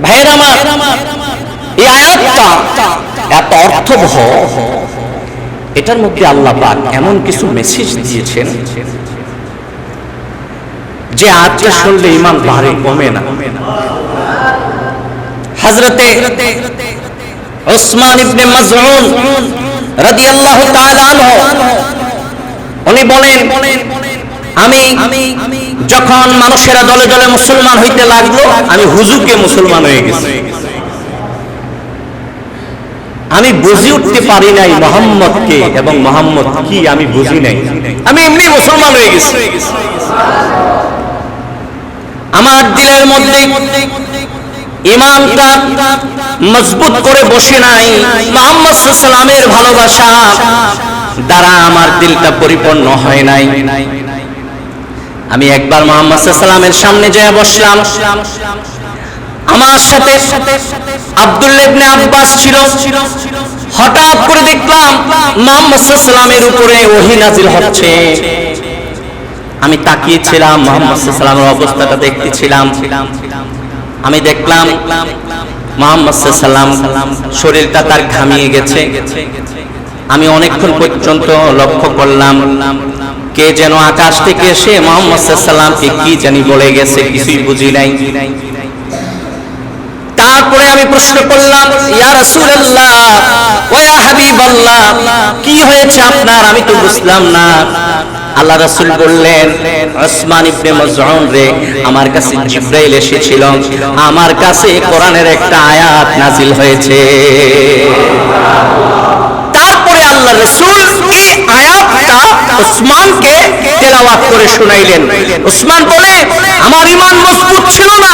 ভাইয়েরা আমার, এই আয়াতটা এত অর্থবহ, এটার মধ্যে আল্লাহ পাক এমন কিছু মেসেজ দিয়েছেন যে আয়াতটা শুনলে ঈমান বাড়ে, কমে না। হযরতে উসমান ইবনে মাযউন রাদিয়াল্লাহু তাআলা আনহু উনি বলেন, আমি যখন মানুষেরা দলে দলে মুসলমান হইতে লাগলো, আমি হুজুকে মুসলমান হয়ে গেছি। আমি বুঝে উঠতে পারি নাই মুহাম্মদকে এবং মুহাম্মদ কি আমি বুঝি নাই, আমি এমনি মুসলমান হয়ে গেছি। আমার দিলের মধ্যে ঈমানটা মজবুত করে বসে নাই, মুহাম্মদ সাল্লাল্লাহু আলাইহি ওয়াসাল্লামের ভালোবাসা দ্বারা আমার দিলটা পরিপূর্ণ হয় নাই। আমি একবার মুহাম্মদ সাল্লাল্লাহু আলাইহি ওয়াসাল্লামের সামনে যেয়ে বসলাম। আমার সাথে আব্দুল্লাহ ইবনে আব্বাস ছিল। হঠাৎ করে দেখলাম মুহাম্মদ সাল্লাল্লাহু আলাইহি ওয়াসাল্লামের উপরে ওহী নাযিল হচ্ছে। আমি তাকিয়েছিলাম, মুহাম্মদ সাল্লাল্লাহু আলাইহি ওয়াসাল্লামের অবস্থাটা দেখতেছিলাম। আমি দেখলাম মুহাম্মদ সাল্লাল্লাহু আলাইহি ওয়াসাল্লাম শরীরটা তার ঘামিয়ে গেছে। আমি অনেকক্ষণ পর্যন্ত লক্ষ্য করলাম কে যেন আকাশ থেকে এসে মুহাম্মদ সাল্লাল্লাহু আলাইহি ওয়াসাল্লামকে কি জানি বলে গেছে, কিছুই বুঝি নাই। তারপরে আমি প্রশ্ন করলাম, ইয়া রাসূলুল্লাহ ওয়া ইয়া হাবিবাল্লাহ, কি হয়েছে আপনার? আমি তো বুঝলাম না। আল্লাহ রাসূল বললেন, উসমান ইবনে মাযউন রে, আমার কাছে জিবরাইল এসেছিল, আমার কাছে কোরআনের একটা আয়াত নাজিল হয়েছে। তারপরে আল্লাহ রাসূল এই আয়াতটা উসমানকে তেলাওয়াত করে শোনাইলেন। উসমান বলে, আমার ঈমান মজবুত ছিল না,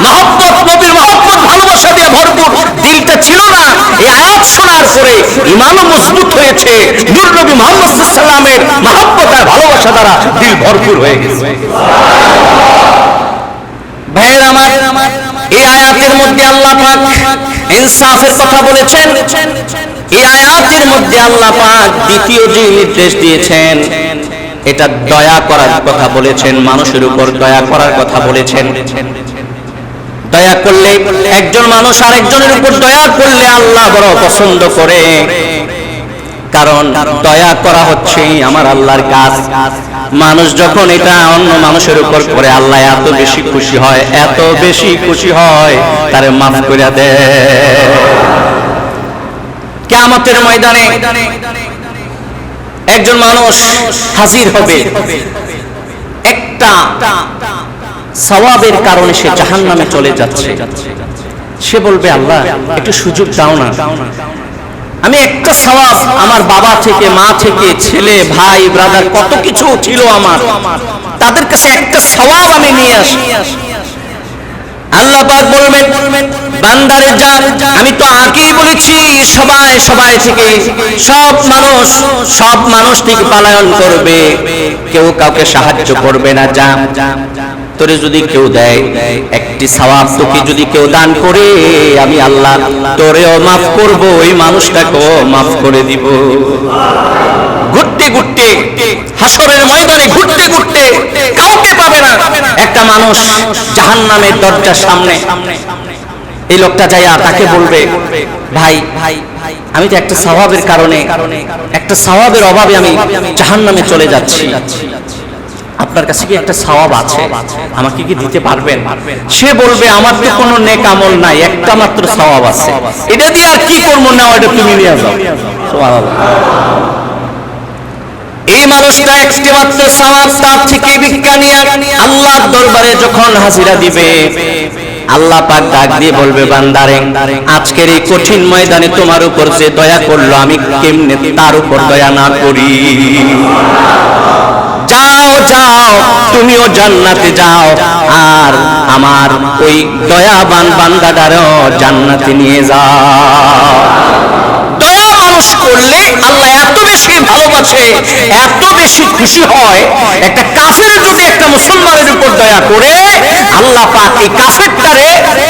মহব্বত, নবীর মহব্বত ভালোবাসা দিয়ে ভরপুর দিলটা ছিল না। এই আয়াত শোনার পরে ঈমানও মজবুত হয়েছে, নূর নবী মুহাম্মদ সাল্লাল্লাহু আলাইহি ওয়াসাল্লামের মহব্বত আর ভালোবাসা দ্বারা দিল ভরপুর হয়ে গেছে। ভাইয়ের আমার, এই আয়াতের মধ্যে আল্লাহ পাক ইনসাফের কথা বলেছেন। এই আয়াতের মধ্যে আল্লাহ পাক দ্বিতীয় যে নির্দেশ দিয়েছেন, এটা দয়া করার কথা বলেছেন, মানুষের উপর দয়া করার কথা বলেছেন। দয়া করলে, একজন মানুষ আরেকজনের উপর দয়া করলে আল্লাহ বড় পছন্দ করে, কারণ দয়া করা হচ্ছে আমার আল্লাহর কাজ। মানুষ যখন এটা অন্য মানুষের উপর করে, আল্লাহ এত বেশি খুশি হয়, এত বেশি খুশি হয়, তারে মাফ করে দেয়। কিয়ামতের ময়দানে একজন মানুষ হাজির হবে, একটা সওয়াবের কারণে সে জাহান্নামে চলে যাচ্ছে। সে বলবে, আল্লাহ একটু সুযোগ দাও না, আমি একটা সওয়াব, আমার বাবা থেকে, মা থেকে, ছেলে, ভাই, ব্রাদার, কত কিছু ছিল আমার, তাদের কাছে একটা সওয়াব আমি নিয়ে আসি। আল্লাহ পাক বলবেন, বান্দারে যা, আমি তো আগেই বলেছি সবাই থেকে, সব মানুষ থেকে পলায়ন করবে, কেউ কাউকে সাহায্য করবে না। যা, তোরে যদি কেউ দেয় একটি সওয়াব, তোকে যদি কেউ দান করে, আমি আল্লাহ তোরেও মাফ করব, ওই মানুষটাকেও মাফ করে দিব। ঘুরতে ঘুরতে হাসরের ময়দানে ঘুরতে ঘুরতে কাউকে পাবে না। একটা মানুষ জাহান্নামের দরজার সামনে, এই লোকটা যাইয়া তাকে বলবে, ভাই আমি তো একটা সওয়াবের কারণে, একটা সওয়াবের অভাবে আমি জাহান্নামে চলে যাচ্ছি, আপনার কাছে কি একটা সওয়াব আছে, আমাকে কি দিতে পারবেন? সে বলবে, আমার তো কোনো নেক আমল নাই, একটা মাত্র সওয়াব আছে, এটা দিয়ে আর কি করবো, না এটা তুমি নিয়ে যাও। সুবহানাল্লাহ। এই মানুষটা একটি মাত্র সওয়াব, তার থেকে ভিক্ষা নিয়ে আল্লাহর দরবারে যখন হাজিরা দিবে, আল্লাহ পাক ডাক দিয়ে বলবে, বান্দারে, আজকের এই কঠিন ময়দানে তোমার উপর যে দয়া করলো, আমি কেমনে তার উপর দয়া না করি? যাও যাও, তুমিও জান্নাতে যাও, আর আমার ওই দয়াবান বান্দাটারও জান্নাতে নিয়ে যাও। দয়া মানুষ করলে আল্লাহ এত বেশি ভালোবাসে, এত বেশি খুশি হয়। একটা কাফের যদি একটা মুসলমানের উপর দয়া করে, আল্লাহ পাক এই কাফেরটারে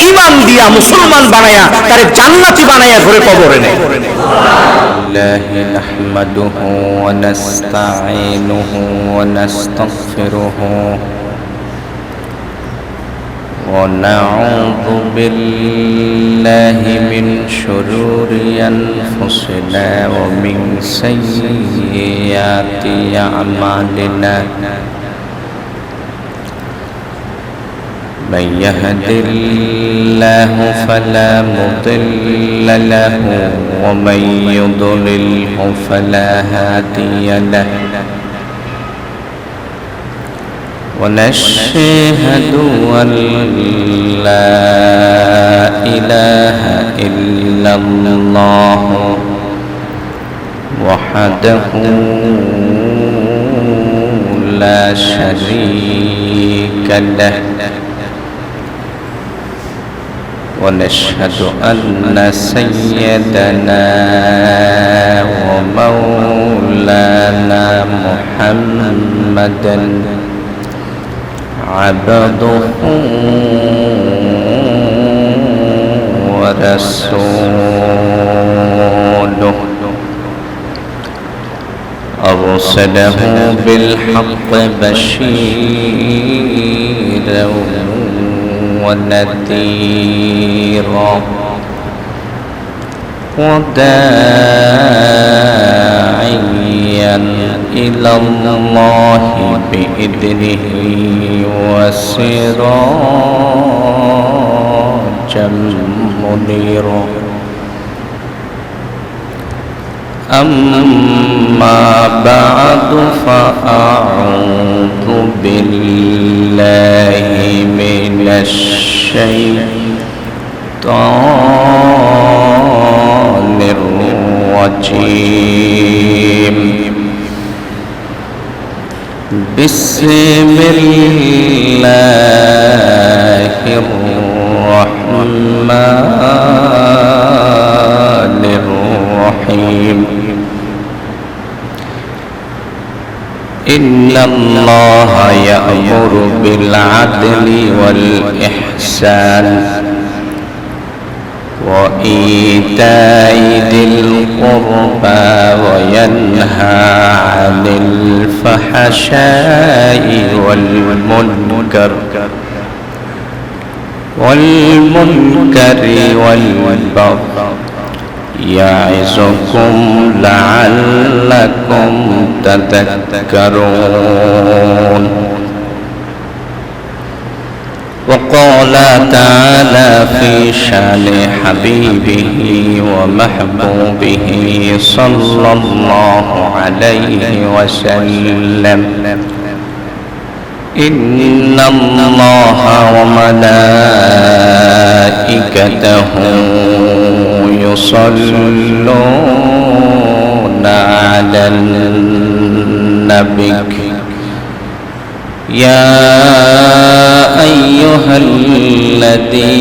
ঈমান দিয়া মুসলমান বানায়া, তারে জান্নাতি বানায়া ঘরে কবরে নেয়। নাহমাদুহু ওয়া নাস্তাঈনুহু ওয়া নাস্তাগফিরুহু ونعوذ بالله من شرور أنفسنا ومن سيئات أعمالنا من يهد الله فلا مضل له ومن يضلله فلا هادي له ونشهد أن لا إله إلا الله وحده لا شريك له ونشهد أن سيدنا ومولانا محمدًا عبده ورسوله أرسله بالحق بشيرا ونذيرا وداعيا إلى الله بإذنه وسراجا منيرا أما بعد فأعوذ بالله من الشيطان الرجيم بسم الله الرحمن الرحيم إن الله يأمر بالعدل والإحسان وإيتاء ذي القربى وينهى عن الفحشاء والمنكر والبغي يعظكم لعلكم تذكرون وقال تعالى في شأن حبيبه ومحبوبه صلى الله عليه وسلم إن الله وملائكته يصلون على النبي يا أيها الذين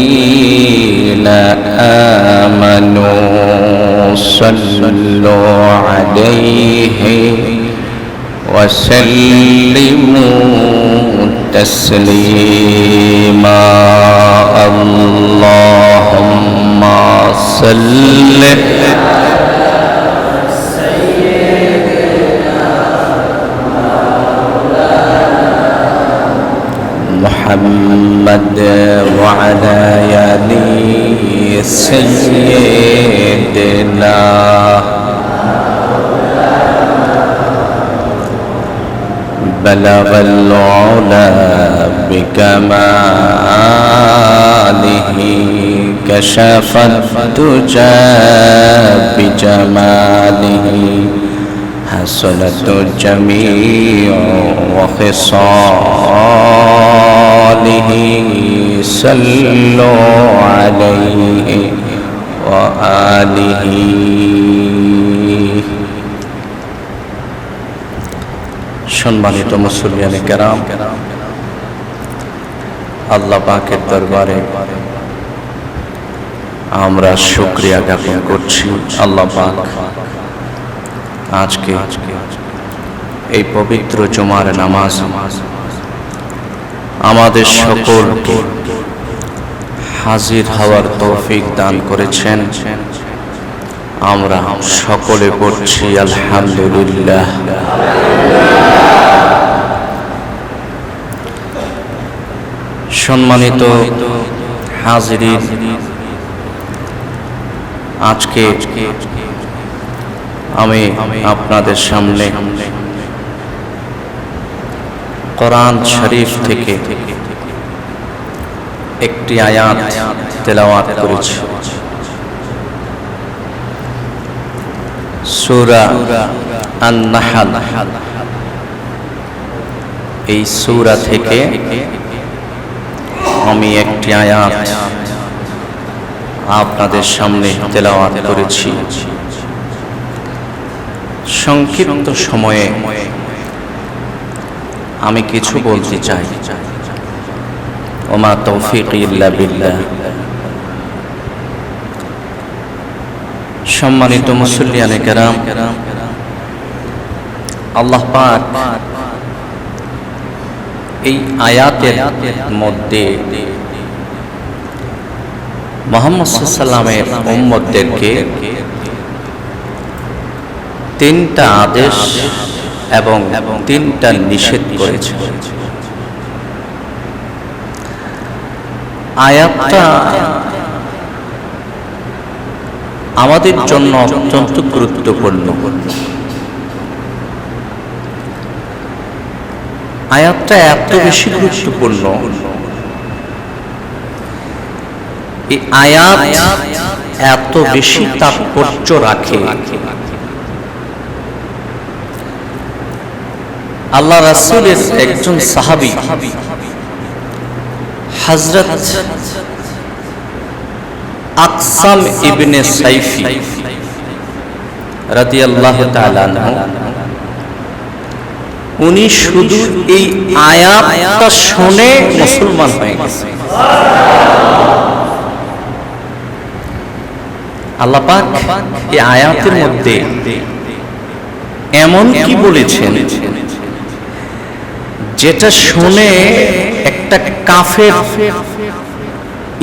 آمنوا صلوا عليه وسلموا تسليما اللهم صل محمد وعلى آل سيدنا بلغ العلا بكماله كشف الدجى بجماله حسنت الجميع وخصاله صلوا عليه وآله সম্মানিত মুসলিয়ানে কেরাম, আল্লাহ পাকের দরবারে আমরা শুকরিয়া জ্ঞাপন করছি। আল্লাহ পাক আজকে এই পবিত্র জুমার নামাজ আমাদের সকলকে হাজির হওয়ার তৌফিক দান করেছেন। আমরা সকলে পড়ছি আলহামদুলিল্লাহ। সম্মানিত হাজিরিন, আজকে আমি আপনাদের সামনে কোরআন শরীফ থেকে একটি আয়াত তেলাওয়াত করেছি। সূরা আন-নাহল, এই সূরা থেকে আমি একটি আয়াত আপনাদের সামনে তেলাওয়াত করেছি। সংক্ষিপ্ত সময়ে আমি কিছু বলতে চাই। ওমা তৌফিক ইল্লা বিল্লাহ। সম্মানিত মুসল্লিয়ানে কেরাম, আল্লাহ পাক এই আয়াতের মধ্যে মুহাম্মদ সাল্লাল্লাহু আলাইহি ওয়াসাল্লামের উম্মতদেরকে তিনটা আদেশ এবং তিনটা নিষেধ করেছে। আয়াতটা আমাদের জন্য অত্যন্ত গুরুত্বপূর্ণ। আয়াতটা এত বেশি গুরুত্বপূর্ণ, এই আয়াত এত বেশি তাৎপর্য রাখে। আল্লাহ রাসূলের একজন সাহাবী হযরত আকসাম ইবনে সাইফি রাদিয়াল্লাহু তাআলা আনহু, উনি শুধু এই আয়াতটা শুনে মুসলমান হয়ে গেছে। আল্লাহ পাক এই আয়াতের মধ্যে এমন কি বলেছেন যেটা শুনে একটা কাফের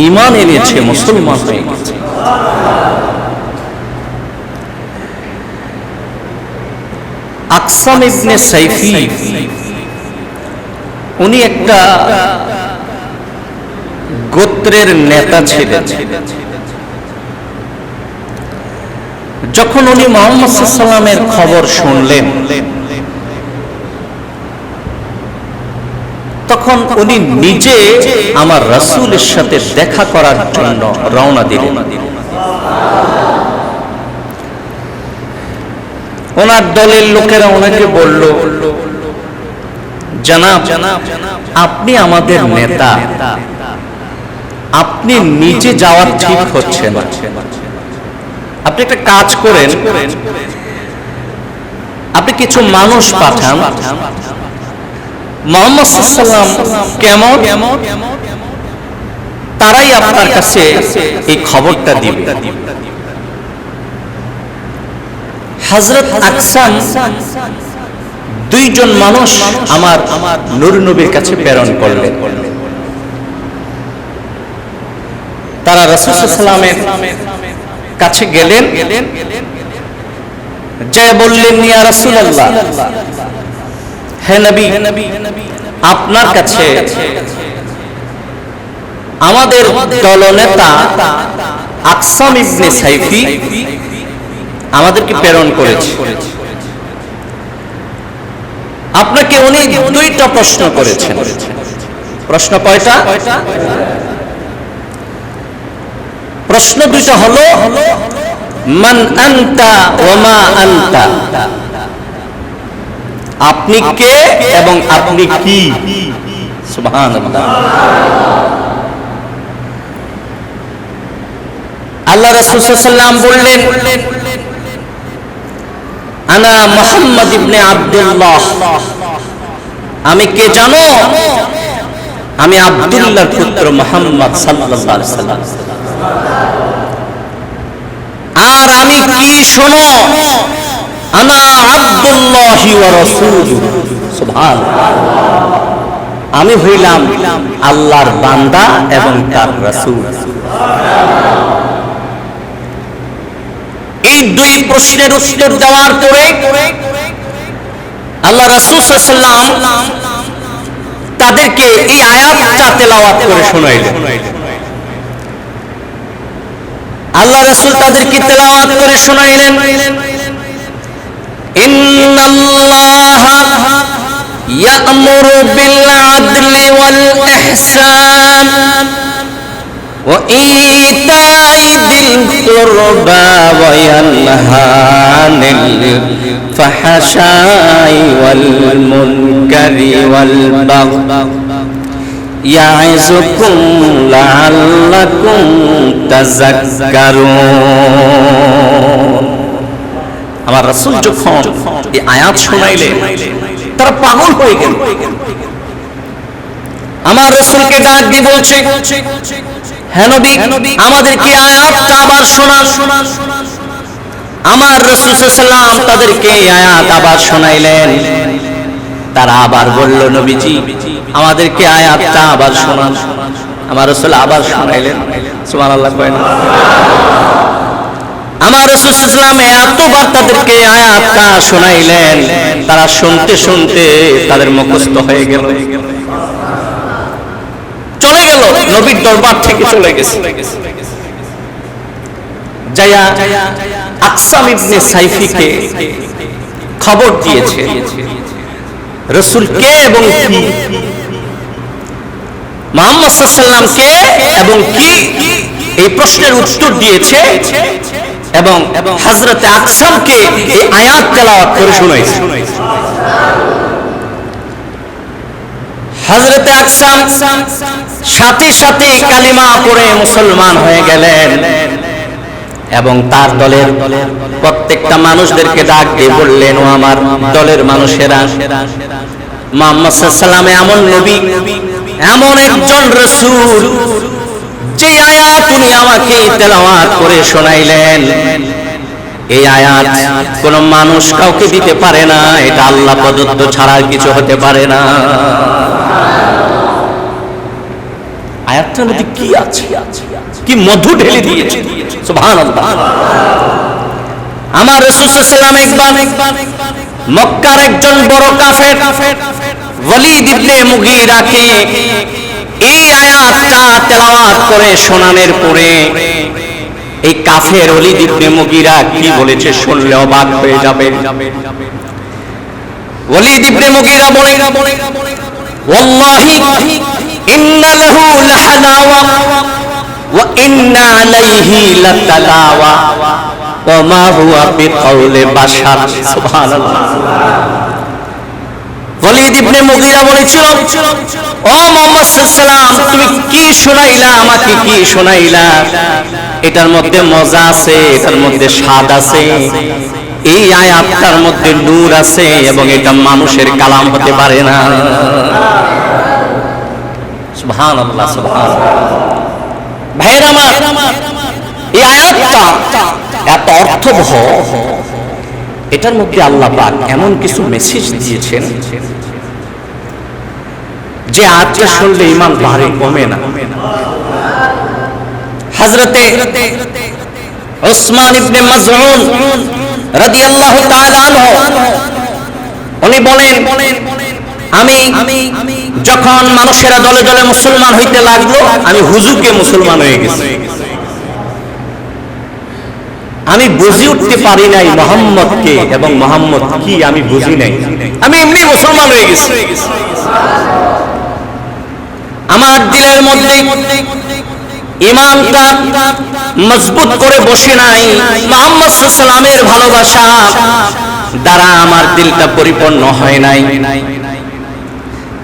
ঈমান এনেছে, মুসলমান হয়ে গেছে। আকসাম ইবনে সাইফি উনি একটা গোত্রের নেতা ছিলেন। যখন উনি মুহাম্মদ সাল্লাল্লাহু আলাইহি ওয়াসাল্লামের খবর শুনলেন, তখন উনি নিজে আমার রাসূলের সাথে দেখা করার জন্য রওনা দিলেন। ওনার দলের লোকেরা ওনাকে বলল, জনাব, আপনি আমাদের নেতা, আপনি নিজে যাওয়ার ঠিক হচ্ছে না। আপনি একটা কাজ করেন, আপনি কিছু মানুষ পাঠান, মুহাম্মদ সাল্লাল্লাহু আলাইহি ওয়াসাল্লাম কেমন তারাই আপনার কাছে এই খবরটা দিবে। হযরত আকসাম দুইজন মানুষ আমার নূর নবীর কাছে প্রেরণ করলেন। তারা রাসূল সাল্লাল্লাহু আলাইহি ওয়াসাল্লামের কাছে গেলেন, যে বললেন, ইয়া রাসূলুল্লাহ, হে নবী, আপনার কাছে আমাদের দলনেতা আকসাম ইবনে সাইফি আমাদেরকে প্রেরণ করেছে। আপনাকে উনি দুইটা প্রশ্ন করেছেন। প্রশ্ন কয়টা? প্রশ্ন দুইটা হলো, মান আনতা ওয়া মা আনতা, আপনি কে এবং আপনি কি। সুবহানাল্লাহ। আল্লাহ রাসূল সাল্লাল্লাহু আলাইহি ওয়াসাল্লাম বললেন, আনা মুহাম্মদ ইবনে আব্দুল্লাহ, আমি কে জানো? আমি আব্দুল্লাহর পুত্র মুহাম্মদ সাল্লাল্লাহু আলাইহি ওয়াসাল্লাম। আর আমি কি শোনো? আনা আব্দুল্লাহি ওয়া রাসূলুহু। সুবহানাল্লাহ। আমি হইলাম আল্লাহর বান্দা এবং তার রাসূল। এই দুই প্রশ্নের উত্তর দেওয়ার পরে আল্লাহ রাসূল সাল্লাল্লাহু আলাইহি ওয়াসাল্লাম তাদেরকে এই আয়াতটা তেলাওয়াত করে শোনাইলেন। আল্লাহ রাসূল তাদেরকে তেলাওয়াত করে শোনাইলেন, ইন্নাল্লাহা ইয়া'মুরু বিল আদলি ওয়াল ইহসান ওয়া ইতা'i যিল কুরবা ওয়া ইয়ানহা আনিল ফাহশাই ওয়াল মুনকারি ওয়াল বাগই ইয়াইযুকুম লাআল্লাকুম তাযাক্কারুন। আমার রাসূল যখন এই আয়াত শোনাইলেন তারা পাগল হয়ে গেল। আমার রাসূলকে ডাক দিয়ে বলছে, হে নবী, আমাদেরকে আয়াতটা আবার শোনান। আমার রাসূল সাল্লাল্লাহু আলাইহি ওয়াসাল্লাম তাদেরকে আয়াত আবার শোনাইলেন। তারা আবার বলল, নবীজি আমাদেরকে আয়াতটা আবার শোনান। আমার রাসূল আবার শোনাইলেন। সুবহানাল্লাহ কয় না? আমার রাসূল সাল্লাল্লাহু আলাইহি ওয়াসাল্লাম এতবার তাদেরকে আয়াতটা শোনাইলেন, তারা শুনতে শুনতে তাদের মুখস্থ হয়ে গেল, চলে গেল, নবীর দরবার থেকে চলে গেছে। যায়া আকসাম ইবনে সাইফিকে খবর দিয়েছে রাসূল কে এবং কি, মুহাম্মদ সাল্লাল্লাহু আলাইহি ওয়াসাল্লাম কে এবং কি, এই প্রশ্নের উত্তর দিয়েছে এবং হযরতে আকসামকে এই আয়াত তেলাওয়াত করে শোনাইছে। হযরতে আকসাম সাথে সাথে কালিমা পড়ে মুসলমান হয়ে গেলেন এবং তার দলের প্রত্যেকটা মানুষদেরকে ডাক দিয়ে বললেন, ও আমার দলের মানুষেরা, মুহাম্মদ সাল্লাল্লাহু আলাইহি ওয়াসাল্লাম এমন নবী, এমন একজন রাসূল যে আয়াত উনি আমাকে তেলাওয়াত করে শোনাইলেন, এই আয়াত কোন মানুষ কাউকে দিতে পারে না, এটা আল্লাহ প্রদত্ত ছাড়া কিছু হতে পারে না। আয়াতটার মধ্যে কি আছে, কি মধু ঢেলে দিয়েছে, সুবহানাল্লাহ। আমার রাসূল সাল্লাল্লাহু আলাইহি ওয়াসাল্লাম একবার মক্কার একজন বড় কাফের ওয়ালিদ ইবনে মুগীরাকে এই আয়াতটা তেলাওয়াত করে শোনানোর পরে এই কাফের ওয়ালিদ ইবনে মুগীরা কি বলেছে শুনলে অবাক হয়ে যাবে। ওয়ালিদ ইবনে মুগীরা বলে, ওয়াল্লাহি ইন্না লাহু লাহালাওয়া ওয়া ইন্না আলাইহি লাতালাওয়া ওয়া মা হুয়া বিকাউলি বাশার। সুবহানাল্লাহ। ওয়ালিদ ইবনে মুগীরা বলেছিল, ও মুহাম্মদ সাল্লাল্লাহু আলাইহি ওয়াসাল্লাম, তুমি কি শোনাইলা, আমাকে কি শোনাইলা, এটার মধ্যে মজা আছে, এটার মধ্যে স্বাদ আছে, এই আয়াতটার মধ্যে নূর আছে এবং এটা মানুষের কালাম হতে পারে না। সুবহানাল্লাহ, সুবহানাল্লাহ। ভাইরা আমার, এই আয়াতটা এত অর্থবহ, এটার মধ্যে আল্লাহ পাক এমন কিছু মেসেজ দিয়েছেন যে আয়াতটা শুনলে ঈমান বাড়ে, কমে না। হযরতে উসমান ইবনে মাযউন রাদিয়াল্লাহু তাআলা আনহু উনি বলেন, আমি যখন মানুষেরা দলে দলে মুসলমান হইতে লাগলো, আমি হুজুকে মুসলমান হয়ে গেছি। আমি বুঝি উঠতে পারি নাই মুহাম্মদকে এবং মুহাম্মদ কি আমি বুঝি নাই, আমি এমনি মুসলমান হয়ে গেছি। আমার দিলের মধ্যে ঈমানটা মজবুত করে বসে নাই, মুহাম্মদ সাল্লাল্লাহু আলাইহি ওয়াসাল্লামের ভালোবাসা দ্বারা আমার দিলটা পরিপূর্ণ হয় নাই।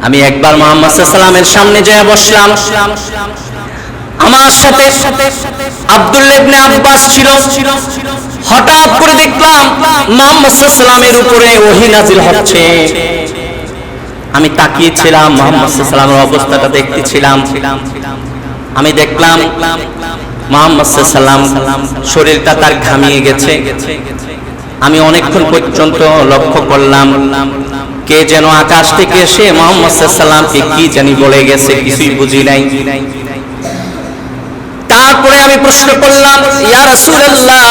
আমি একবার মুহাম্মদ সাল্লাল্লাহু আলাইহি ওয়াসাল্লামের সামনে যেয়ে বসলাম, আমার সাথে আব্দুল্লাহ ইবনে আব্বাস ছিল। হঠাৎ করে দেখলাম মুহাম্মদ সাল্লাল্লাহু আলাইহি ওয়াসাল্লামের উপরে ওহী নাযিল হচ্ছে। আমি তাকিয়েছিলাম, মুহাম্মদ সাল্লাল্লাহু আলাইহি ওয়াসাল্লামের অবস্থাটা দেখতেছিলাম। আমি দেখলাম মুহাম্মদ সাল্লাল্লাহু আলাইহি ওয়াসাল্লাম শরীরটা তার ঘামিয়ে গেছে। আমি অনেকক্ষণ পর্যন্ত লক্ষ্য করলাম কে যেন আকাশ থেকে এসে মুহাম্মদ সাল্লাল্লাহু আলাইহি ওয়াসাল্লামকে কি জানি বলে গেছে, কিছুই বুঝি নাই। তারপরে আমি প্রশ্ন করলাম, ইয়া রাসূলুল্লাহ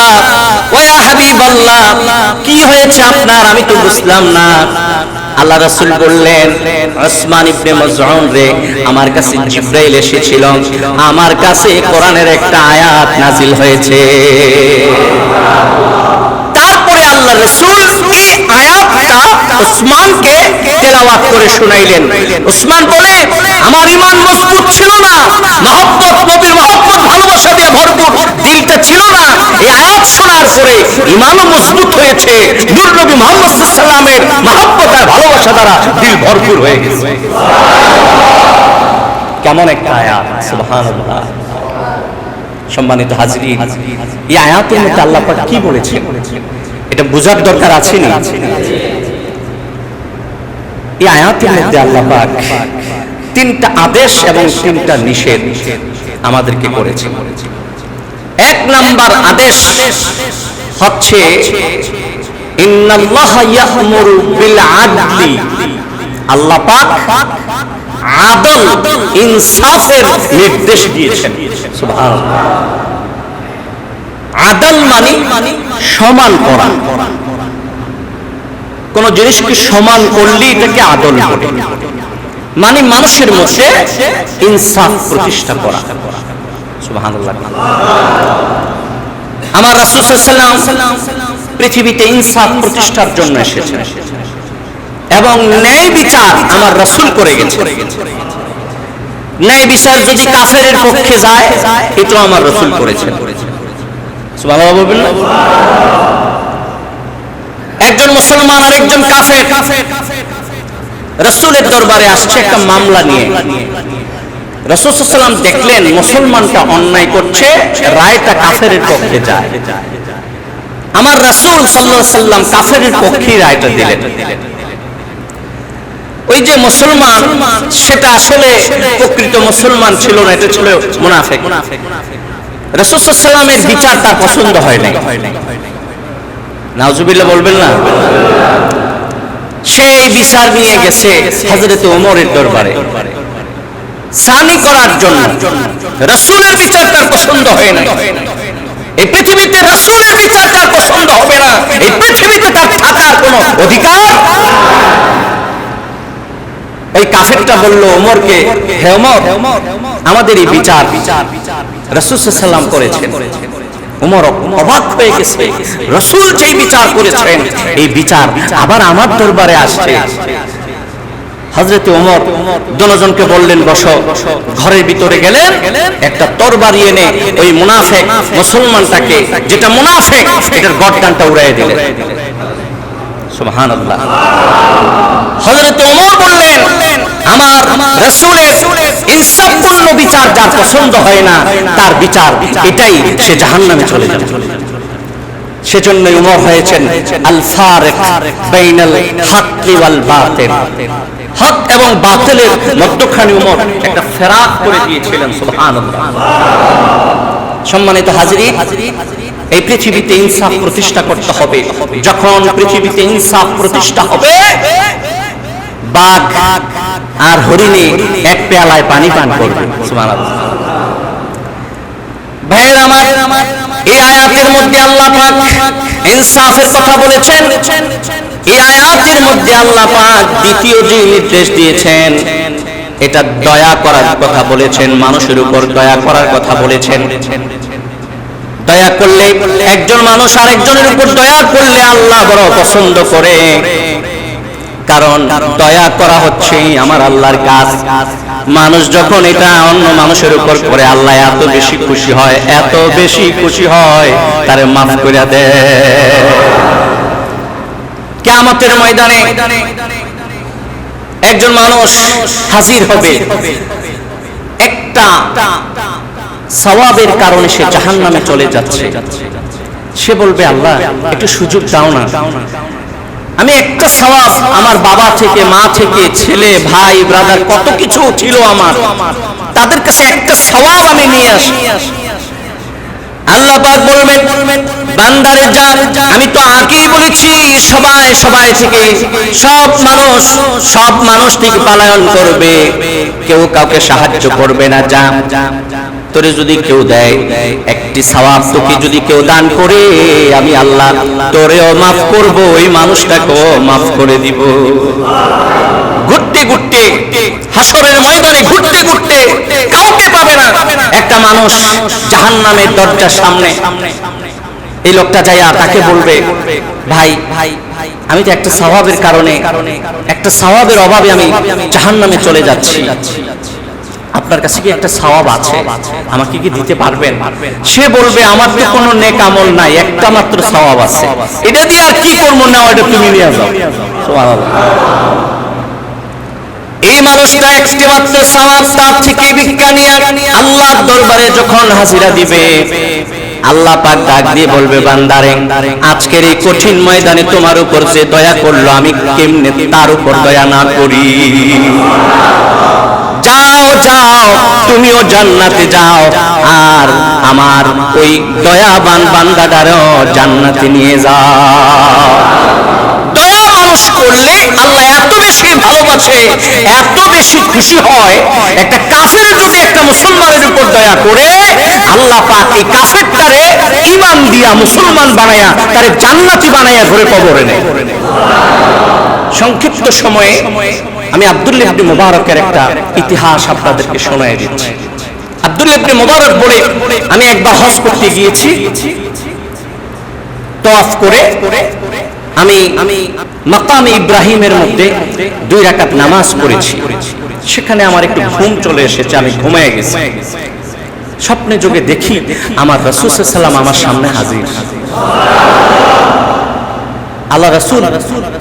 ওয়া ইয়া হাবিবাল্লাহ, কি হয়েছে আপনার, আমি তো বুঝলাম না। আল্লাহ রাসূল বললেন, উসমান ইবনে মাযউন রে, আমার কাছে জিবরাইল এসেছিল, আমার কাছে কোরআনের একটা আয়াত নাজিল হয়েছে। তারপরে আল্লাহ রাসূল এই আয়াতটা উসমানকে তেলাওয়াত করে শুনাইলেন। উসমান বলে, আমার ঈমান মজবুত ছিল না, মহব্বত, নবীর মহব্বত, ভালোবাসা দিয়ে ভরপুর দিলটা ছিল না। এই আয়াত শোনার পরে ঈমানও মজবুত হয়েছে, নূর নবী মুহাম্মদ সাল্লাল্লাহু আলাইহি ওয়াসাল্লামের মহব্বত আর ভালোবাসা দ্বারা দিল ভরপুর হয়ে গেছে। কেমন একটা আয়াত, সুবহানাল্লাহ। সম্মানিত হাজরিন, এই আয়াতের মধ্যে আল্লাহ পাক কি বলেছেন এটা বোঝার দরকার আছে না? এই আয়াতের মধ্যে আল্লাহ পাক তিনটা আদেশ এবং তিনটা নিষেধ আমাদেরকে করেছেন। এক নাম্বার আদেশ হচ্ছে ইন্নাল্লাহা ইয়া'মুরু বিল আদলি, আল্লাহ পাক আদল, ইনসাফের নির্দেশ দিয়েছেন। সুবহানাল্লাহ। আদল মানে সমান করা, কোন জিনিসকে সমান করলে এটাকে আদল বলে, মানে মানুষের মধ্যে ইনসাফ প্রতিষ্ঠা করা। সুবহানাল্লাহ। আমার রাসূল সাল্লাল্লাহু আলাইহি ওয়াসাল্লাম পৃথিবীতে ইনসাফ প্রতিষ্ঠার জন্য এসেছেন এবং ন্যায় বিচার আমার রাসূল করে গেছেন। ন্যায় বিচার যদি কাফেরের পক্ষে যায়, এটা আমার রাসূল করেছেন। সুবহানাল্লাহ বলবেন না? একজন মুসলমান আর একজন কাফের রাসূলের দরবারে আসছে একটা মামলা নিয়ে। রাসূল সাল্লাল্লাহু আলাইহি ওয়াসাল্লাম দেখলেন মুসলমানটা অন্যায় করছে, রায়টা কাফেরের পক্ষে যায়। আমার রাসূল সাল্লাল্লাহু আলাইহি ওয়াসাল্লাম কাফেরের পক্ষে রায়টা দিলেন। ওই যে মুসলমান, সেটা আসলে প্রকৃত মুসলমান ছিল না, এটা ছিল মুনাফিক। রাসূল সাল্লাল্লাহু আলাইহি ওয়াসাল্লামের বিচার তার পছন্দ হয় নাই। নাউজুবিল্লাহ বলবেন না? সেই বিচার নিয়ে গেছে হযরত ওমরের দরবারে সানি করার জন্য। রাসূলের বিচার তার পছন্দ হয় না। এই পৃথিবীতে রাসূলের বিচার তার পছন্দ হবে না, এই পৃথিবীতে তার থাকার কোনো অধিকার। ওই কাফেরটা বলল ওমরকে, হে ওমর, আমাদের এই বিচার রাসূল সাল্লাল্লাহু আলাইহি ওয়াসাল্লাম করেছেন। ওমর অবাক হয়ে গেছে, রাসূল যেই বিচার করেছেন এই বিচার আবার আমার দরবারে আসছে। হযরত ওমর দুজনকে বললেন, বসো। ঘরের ভিতরে গেলেন, একটা তরবারি এনে ওই মুনাফিক মুসলমানটাকে, যেটা মুনাফিক, এটার গর্দানটা উড়িয়ে দিলেন। সুবহানাল্লাহ। হযরত ওমর বললেন, আমার রাসূলের ইনসাফপূর্ণ বিচার যার পছন্দ হয় না, তার বিচার এটাই, সে জাহান্নামে চলে যাবে। সেজন্য ওমর হয়েছেন আল ফারিক বাইনাল হাক্কি ওয়াল বাতিল, হক এবং বাতিলের মধ্যখানে ওমর একটা ফেরাক করে দিয়েছিলেন। সুবহানাল্লাহ। সম্মানিত হাজরিন, এই পৃথিবীতে ইনসাফ প্রতিষ্ঠা করতে হবে। যখন পৃথিবীতে ইনসাফ প্রতিষ্ঠা হবে, বাঘ আর হরিণী এক পেয়ালায় পানি পান করবে। সুবহানাল্লাহ। ভাইয়ের আমার, এই আয়াতের মধ্যে আল্লাহ পাক ইনসাফের কথা বলেছেন। এই আয়াতের মধ্যে আল্লাহ পাক দ্বিতীয় যে নির্দেশ দিয়েছেন, এটা দয়া করার কথা বলেছেন, মানুষের উপর দয়া করার কথা বলেছেন। দয়া করলে, একজন মানুষ আরেকজনের উপর দয়া করলে আল্লাহ বড় পছন্দ করে, কারণ দয়া করা হচ্ছে আমার আল্লাহর কাজ। মানুষ যখন এটা অন্য মানুষের উপর করে, আল্লাহ এত বেশি খুশি হয়, এত বেশি খুশি হয়, তারে মাফ করে দেয়। কিয়ামতের ময়দানে একজন মানুষ হাজির হবে, একটা সওয়াবের কারণে সে জাহান্নামে চলে যাচ্ছে। সে বলবে, আল্লাহ একটু সুযোগ দাও না, আমি একটা সওয়াব, আমার বাবা থেকে, মা থেকে, ছেলে, ভাই, ব্রাদার, কত কিছু ছিল আমার, তাদের কাছে একটা সওয়াব আমি নিয়ে আসি। আল্লাহ পাক বলবেন, বান্দারে যা, আমি তো আগেই বলেছি সবাই থেকে, সব মানুষ থেকে পলায়ন করবে, কেউ কাউকে সাহায্য করবে না, যা। তোরে যদি কেউ দেয় একটি সওয়াব তোকে যদি কেউ দান করে আমি আল্লাহ তোরেও মাফ করব, ওই মানুষটাকেও মাফ করে দিব। ঘুরতে ঘুরতে হাসরের ময়দানে ঘুরতে ঘুরতে কাউকে পাবে না। একটা মানুষ জাহান্নামের দরজার সামনে, এই লোকটা যাইয়া তাকে বলবে, ভাই আমি তো একটা সওয়াবের কারণে, একটা সওয়াবের অভাবে আমি জাহান্নামে চলে যাচ্ছি, আপনার কাছে কি একটা সওয়াব আছে, আমাকে কি দিতে পারবেন? সে বলবে, আমার তো কোনো নেক আমল নাই, একটা মাত্র সওয়াব আছে, এটা দিয়ে আর কি করবো, না এটা তুমি নিয়ে যাও। সুবহানাল্লাহ। এই মানুষটা একটি মাত্র সওয়াব তার থেকে ভিক্ষা নিয়ে আল্লাহর দরবারে যখন হাজিরা দিবে, আল্লাহ পাক ডাক দিয়ে বলবে, বান্দারে আজকের এই কঠিন ময়দানে তোমার উপর যে দয়া করলো, আমি কেমনে তার উপর দয়া না করি? যাও যাও তুমিও জান্নাতে যাও, আর আমার ওই দয়াবান বান্দাটারও জান্নাতে নিয়ে যাও। দয়া মানুষ করলে আল্লাহ এত বেশি ভালোবাসে, এত বেশি খুশি হয়, একটা কাফের যদি একটা মুসলমানের উপর দয়া করে, আল্লাহ পাক এই কাফেরটারে ঈমান দিয়া মুসলমান বানায়া তারে জান্নাতি বানায়া ঘরে কবরে নেয়। সংক্ষিপ্ত সময়ে আমি আব্দুল্লাহ ইবনে মুবারকের একটা ইতিহাস আপনাদেরকে শোনায় দিচ্ছি। আব্দুল্লাহ ইবনে মুবারক বলে, আমি একবার হজ করতে গিয়েছি, তওয়াফ করে আমি মাকামে ইব্রাহিমের মধ্যে 2 রাকাত নামাজ পড়েছি। সেখানে আমার একটু ঘুম চলে এসেছে, আমি ঘুমিয়ে গেছি। স্বপ্নে যোগে দেখি আমার রাসূল সাল্লাল্লাহু আলাইহি ওয়াসাল্লাম আমার সামনে হাজির। আল্লাহ রাসূল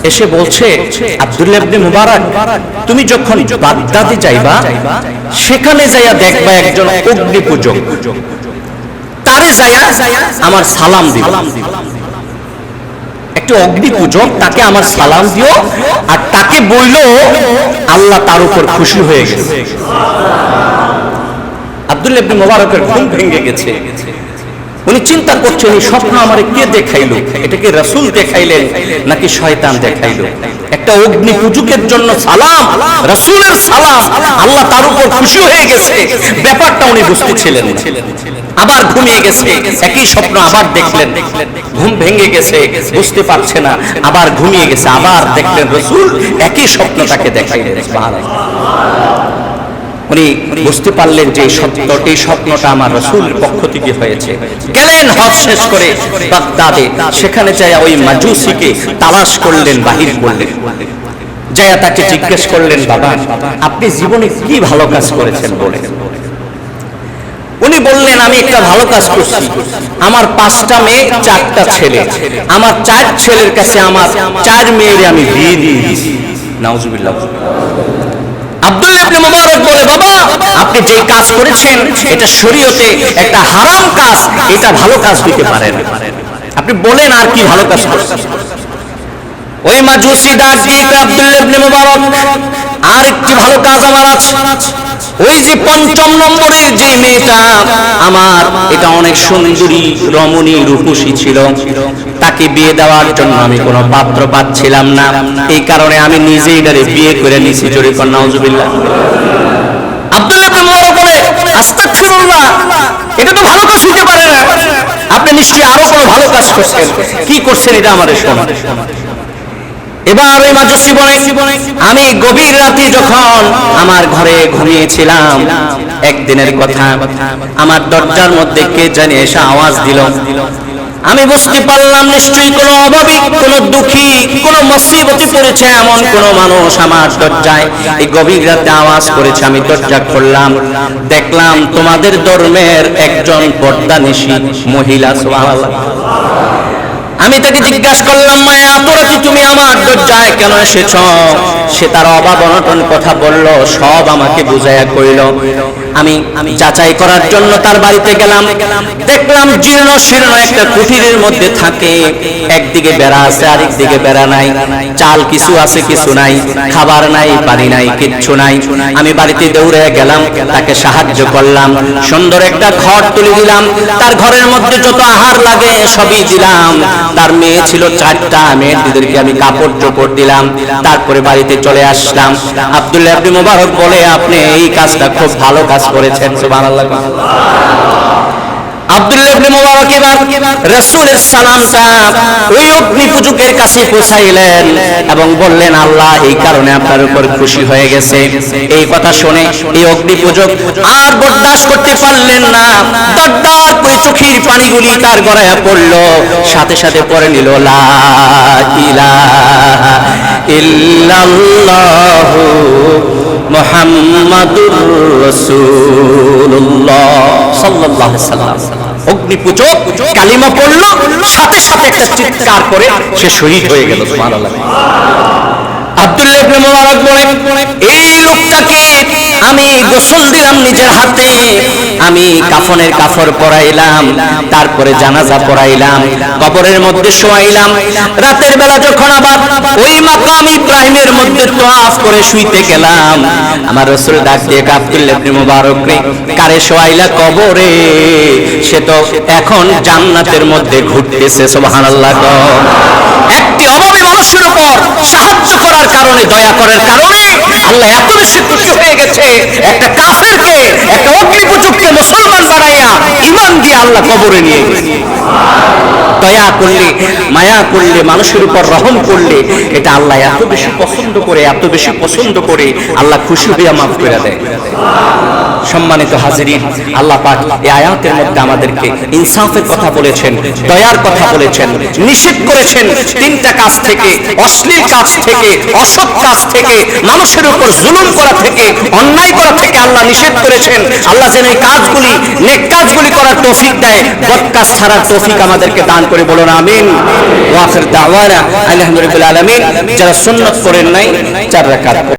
এসে বলছে, আব্দুল্লাহ ইবনে মুবারক, তুমি যখন বাগদাদে যাইবা, সেখানে যাইয়া দেখবা একজন অগ্নি পূজক, তারে যাইয়া আমার সালাম দিও। একটি অগ্নি পূজক, তাকে আমার সালাম দিও, আর তাকে বইলো আল্লাহ তার উপর খুশি হয়ে গেছে। আব্দুল্লাহ ইবনে মুবারকের ঘুম ভেঙে গেছে। উনি চিন্তা করছেন, এই স্বপ্ন আমারে কে দেখাইলো? এটাকে রাসূল দেখাইলেন নাকি শয়তান দেখাইলো? একটা অগ্নি পূজকের জন্য সালাম, রাসূলের সালাম, আল্লাহ তার উপর খুশি হয়ে গেছে, ব্যাপারটা উনি বুঝতেছিলেন। আবার ঘুমিয়ে গেছে, একই স্বপ্ন আবার দেখলেন, ঘুম ভেঙে গেছে, বুঝতে পারছে না, আবার ঘুমিয়ে গেছে, আবার দেখলেন রাসূল একই স্বপ্নটাকে দেখাইলেন। উনি বুঝতে পারলেন যে এই স্বপ্নটা আমার রাসূলের পক্ষ থেকে হয়েছে। গেলেন হজ শেষ করে বাগদাদে, সেখানে যায় ওই মাজুসিকে তালাশ করলেন, বাহির করলেন, যায় তাকে জিজ্ঞেস করলেন, বাবা আপনি জীবনে কি ভালো কাজ করেছেন বলেন। উনি বললেন, আমি একটা ভালো কাজ করছি, আমার 5টা মেয়ে 4টা ছেলে, আমার 4 ছেলের কাছে আমার 4 মেয়ের আমি বিয়ে দিয়ে দিয়েছি। নাউজুবিল্লাহ। আব্দুল্লাহ ইবনে মুবারক বলে, বাবা আপনি যে কাজ করেছেন এটা শরীয়তে একটা হারাম কাজ, এটা ভালো কাজ দিতে পারেন, আপনি বলেন আর কি ভালো কাজ করেছেন। ওই মাজুসি ডাক দিয়ে, আব্দুল্লাহ ইবনে মুবারক, আর একটি ভালো কাজ আমার আছে। ওই যে 5ম নম্বরে যে মেয়েটা আমার, এটা অনেক সুন্দরী রমণী রূপসী ছিল, তাকে বিয়ে দেওয়ার জন্য আমি কোনো পাত্র পাচ্ছিলাম না, এই কারণে আমি নিজেই এটারে বিয়ে করে নিয়েছি। জোরে কর নাউজুবিল্লাহ। আব্দুল্লাহ ইবনে মুবারক বলে, আস্তাগফিরুল্লাহ, এটা তো ভালো কাজ হতে পারে না, আপনি নিশ্চয়ই আরো কোনো ভালো কাজ করছেন, কি করছেন এটা আমারে শোনান। এবার ওই মাজুসি বলে, আমি গভীর রাতে যখন আমার ঘরে ঘুমিয়েছিলাম, একদিনের কথা, আমার দরজার মধ্যে কে জানি এসে আওয়াজ দিল। আমি বুঝতে পারলাম নিশ্চয়ই কোনো অভাবী, কোনো দুঃখী, কোনো মুসিবতে পড়েছে এমন কোন মানুষ আমার দরজায় এই গভীর রাতে আওয়াজ করেছে। আমি দরজা খুললাম, দেখলাম তোমাদের ধর্মের একজন পর্দানিশী মহিলা। সুবহানাল্লাহ। আমি তাকে জিজ্ঞাসা করলাম, মায়া এত রাতে তুমি আমার দরজায় কেন এসেছ? সে তার অভাব অনটন কথা বলল, সব আমাকে বুঝাইয়া কইল। আমি যাচাই করার জন্য তার বাড়িতে গেলাম, দেখলাম জীর্ণ শীর্ণ একটা কুঠিরের মধ্যে থাকে, একদিকে বেড়া আছে আরেক দিকে বেড়া নাই, চাল কিছু আছে কিছু নাই, খাবার নাই পানি নাই কিচ্ছু নাই। আমি বাড়িতে দৌড়ে গেলাম, তাকে সাহায্য করলাম, সুন্দর একটা ঘর তুলে দিলাম, তার ঘরের মধ্যে যত আহার লাগে সবই দিলাম। তার মেয়ে ছিল 4টা, মেয়েদেরকে আমি কাপড় চোপড় দিলাম, তারপরে বাড়িতে চলে আসলাম। আব্দুল্লাহ ইবনে মুবারক বলে, আপনি এই কাজটা খুব ভালো কাজ কাজ করেছেন। সুবহানাল্লাহ। আব্দুল্লাহ ইবনে মুবারক এবার রাসূলের সালামটা ওই অগ্নি পূজকের কাছে পৌঁছাইলেন এবং বললেন, আল্লাহ এই কারণে আপনার উপর খুশি হয়ে গেছে। এই কথা শুনে এই অগ্নি পূজক আর বরদাস্ত করতে পারলেন না, দরদার করে চোখের পানিগুলি তার গড়াইয়া পড়ল, সাথে সাথে পড়ে নিল লা ইলাহা ইল্লাল্লাহু মুহাম্মাদুর রাসূলুল্লাহ সাল্লাল্লাহু আলাইহি ওয়াসাল্লাম। অগ্নিপূজক কালিমা পড়ল, সাথে সাথে একটা চিৎকার করে সে শহীদ হয়ে গেল। সুবহানাল্লাহ। আব্দুল্লাহ ইবনে মুবারক বলেন, এই লোকটাকে আমি গোসল দিলাম নিজের হাতে, আমি কাফনের কাফড় পরাইলাম, তারপরে জানাজা পড়াইলাম, কবরের মধ্যে শোয়াইলাম। রাতের বেলা যখন আবার ওই মাকাম ইব্রাহিমের মধ্যে তওয়াফ করে শুইতে গেলাম, আমার রাসূল ডাক দিয়ে আব্দুল্লাহ ইবনে মুবারক রে, কারে শোয়াইলা কবরে? সে তো এখন জান্নাতের মধ্যে ঘুরতেছে। সুবহানাল্লাহ। একটি অভাবী মানুষের উপর সাহায্য করার কারণে, দয়া করার কারণে আল্লাহ এত বেশি খুশি হয়ে গেছে, একটা কাফেরকে, একটা অগ্নিপূজককে মুসলমান বানাইয়া ঈমান দিয়ে আল্লাহ কবরে নিয়ে গেছে। দয়া করলে, মায়া করলে, মানুষের উপর রহম করলে এটা আল্লাহ এত বেশি পছন্দ করে, এত বেশি পছন্দ করে আল্লাহ খুশি হইয়া মাফ করে দেয়। সম্মানিত হাজিরিন, আল্লাহ পাক এই আয়াতের মধ্যে আমাদেরকে ইনসাফের কথা বলেছেন, দয়ার কথা বলেছেন, নিষেধ করেছেন তিনটা কাজ থেকে, অশ্লীল কাজ থেকে, অসৎ কাজ থেকে, মানুষের উপর জুলুম করা থেকে, অন্যায় করা থেকে আল্লাহ নিষেধ করেছেন। আল্লাহ যেন এই কাজগুলি, নেক কাজগুলি করার তৌফিক দেয়, বদ কাজ ছাড়ার তৌফিক আমাদেরকে দান করে, বলুন আমিন। ওয়া আখির দাওয়ানা আলহামদুলিল্লাহি রাব্বিল আলামিন। যারা সুন্নাত করেন নাই 4 রাকাত